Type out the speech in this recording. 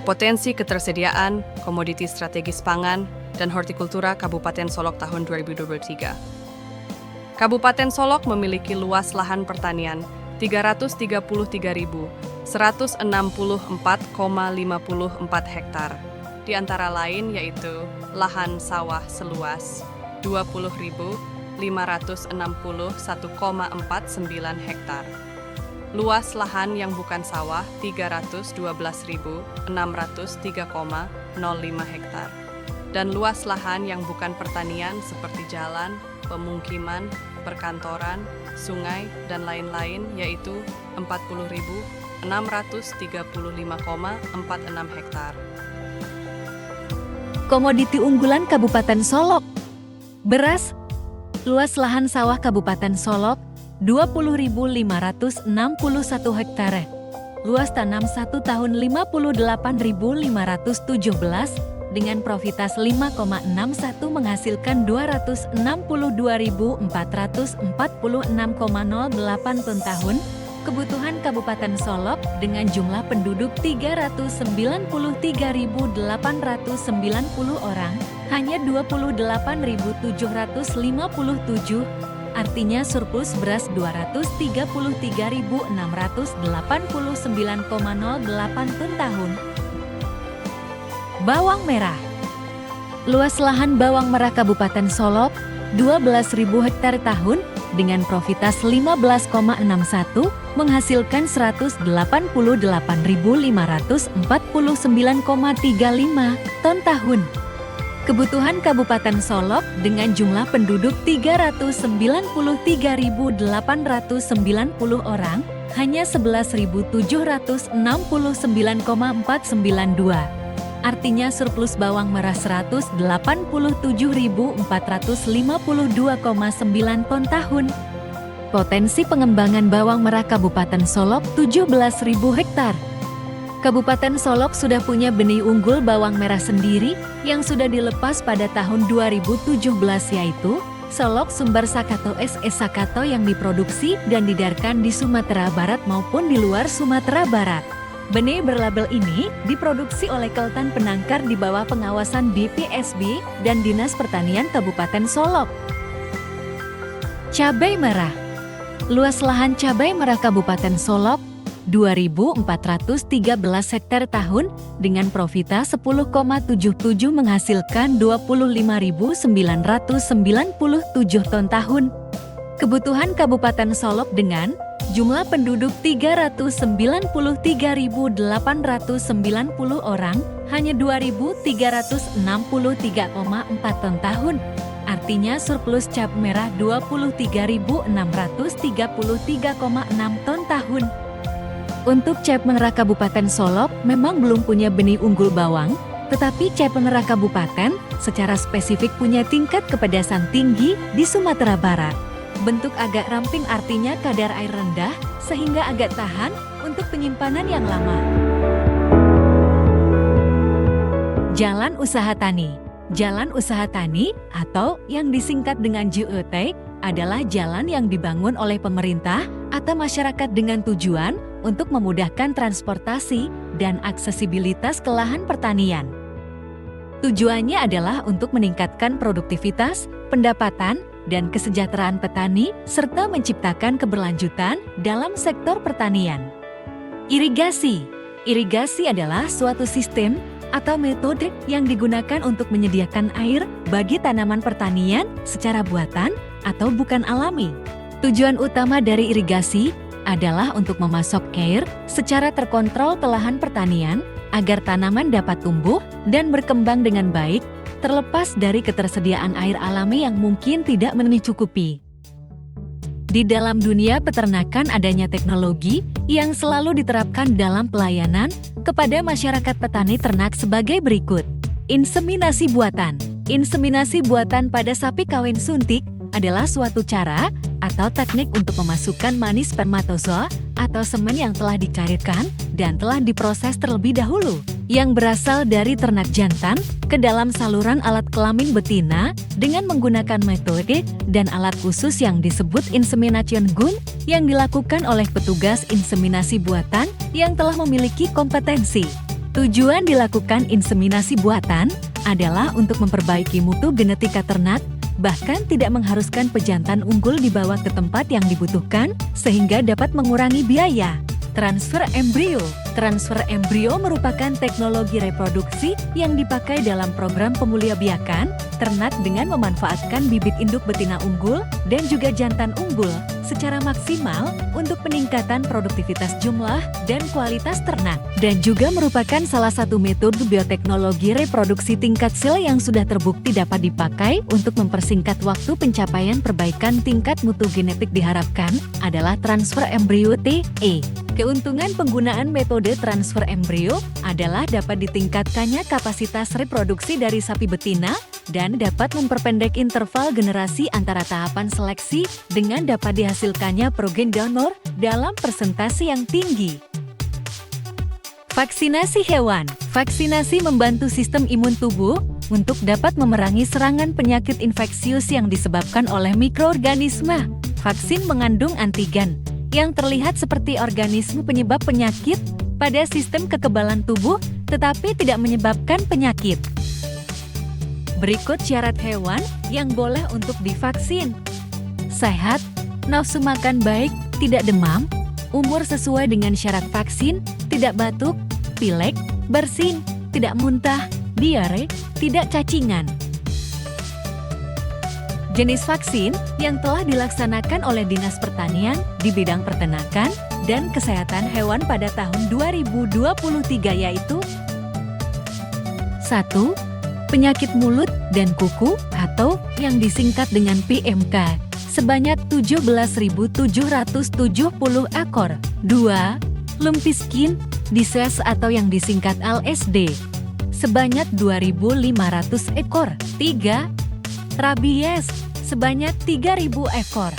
Potensi ketersediaan, komoditi strategis pangan, dan hortikultura Kabupaten Solok tahun 2023. Kabupaten Solok memiliki luas lahan pertanian 333.164,54 hektar, di antara lain yaitu lahan sawah seluas 20.561,49 hektar. Luas lahan yang bukan sawah 312.603,05 hektar. Dan luas lahan yang bukan pertanian seperti jalan, pemukiman, perkantoran, sungai, dan lain-lain yaitu 40.635,46 hektar. Komoditi unggulan Kabupaten Solok. Beras. Luas lahan sawah Kabupaten Solok 20.561 hektare. Luas tanam 1 tahun 58.517 dengan profitas 5,61 menghasilkan 262.446,08 ton tahun. Kebutuhan Kabupaten Solok dengan jumlah penduduk 393.890 orang, hanya 28.757, artinya surplus beras 233.689,08 ton tahun. Bawang merah. Luas lahan bawang merah Kabupaten Solok 12.000 hektar tahun dengan profitas 15,61 menghasilkan 188.549,35 ton tahun. Kebutuhan Kabupaten Solok dengan jumlah penduduk 393.890 orang, hanya 11.769,492. Artinya surplus bawang merah 187.452,9 ton tahun. Potensi pengembangan bawang merah Kabupaten Solok 17.000 hektar. Kabupaten Solok sudah punya benih unggul bawang merah sendiri yang sudah dilepas pada tahun 2017 yaitu Solok Sumbar Sakato SS Sakato yang diproduksi dan didarkan di Sumatera Barat maupun di luar Sumatera Barat. Benih berlabel ini diproduksi oleh Keltan Penangkar di bawah pengawasan BPSB dan Dinas Pertanian Kabupaten Solok. Cabai merah. Luas lahan cabai merah Kabupaten Solok 2.413 hektar tahun dengan profita 10,77 menghasilkan 25.997 ton tahun. Kebutuhan Kabupaten Solok dengan jumlah penduduk 393.890 orang, hanya 2.363,4 ton tahun. Artinya surplus cabai merah 23.633,6 ton tahun. Untuk cabai merah Kabupaten Solok memang belum punya benih unggul bawang, tetapi cabai merah Kabupaten secara spesifik punya tingkat kepedasan tinggi di Sumatera Barat. Bentuk agak ramping artinya kadar air rendah, sehingga agak tahan untuk penyimpanan yang lama. Jalan usaha tani. Jalan usaha tani atau yang disingkat dengan JUT adalah jalan yang dibangun oleh pemerintah atau masyarakat dengan tujuan untuk memudahkan transportasi dan aksesibilitas ke lahan pertanian. Tujuannya adalah untuk meningkatkan produktivitas, pendapatan, dan kesejahteraan petani, serta menciptakan keberlanjutan dalam sektor pertanian. Irigasi. Irigasi adalah suatu sistem atau metode yang digunakan untuk menyediakan air bagi tanaman pertanian secara buatan atau bukan alami. Tujuan utama dari irigasi adalah untuk memasok air secara terkontrol ke lahan pertanian agar tanaman dapat tumbuh dan berkembang dengan baik, terlepas dari ketersediaan air alami yang mungkin tidak mencukupi. Di dalam dunia peternakan adanya teknologi yang selalu diterapkan dalam pelayanan kepada masyarakat petani ternak sebagai berikut. Inseminasi buatan. Inseminasi buatan pada sapi kawin suntik adalah suatu cara atau teknik untuk memasukkan manis spermatozoa atau semen yang telah dicairkan dan telah diproses terlebih dahulu, yang berasal dari ternak jantan ke dalam saluran alat kelamin betina dengan menggunakan metode dan alat khusus yang disebut insemination gun yang dilakukan oleh petugas inseminasi buatan yang telah memiliki kompetensi. Tujuan dilakukan inseminasi buatan adalah untuk memperbaiki mutu genetika ternak, bahkan tidak mengharuskan pejantan unggul dibawa ke tempat yang dibutuhkan, sehingga dapat mengurangi biaya. Transfer embrio. Transfer embrio merupakan teknologi reproduksi yang dipakai dalam program pemuliabiakan ternak dengan memanfaatkan bibit induk betina unggul dan juga jantan unggul secara maksimal untuk peningkatan produktivitas jumlah dan kualitas ternak. Dan juga merupakan salah satu metode bioteknologi reproduksi tingkat sel yang sudah terbukti dapat dipakai untuk mempersingkat waktu pencapaian perbaikan tingkat mutu genetik diharapkan adalah transfer embrio TE. Keuntungan penggunaan metode transfer embrio adalah dapat ditingkatkannya kapasitas reproduksi dari sapi betina dan dapat memperpendek interval generasi antara tahapan seleksi dengan dapat dihasilkannya progen donor dalam persentase yang tinggi. Vaksinasi hewan. Vaksinasi membantu sistem imun tubuh untuk dapat memerangi serangan penyakit infeksius yang disebabkan oleh mikroorganisme. Vaksin mengandung antigen yang terlihat seperti organisme penyebab penyakit pada sistem kekebalan tubuh, tetapi tidak menyebabkan penyakit. Berikut syarat hewan yang boleh untuk divaksin. Sehat, nafsu makan baik, tidak demam, umur sesuai dengan syarat vaksin, tidak batuk, pilek, bersin, tidak muntah, diare, tidak cacingan. Jenis vaksin yang telah dilaksanakan oleh Dinas Pertanian di bidang peternakan dan kesehatan hewan pada tahun 2023 yaitu 1. Penyakit mulut dan kuku atau yang disingkat dengan PMK sebanyak 17.770 ekor. 2. Lumpy skin disease atau yang disingkat LSD sebanyak 2.500 ekor. 3. Rabies sebanyak 3.000 ekor.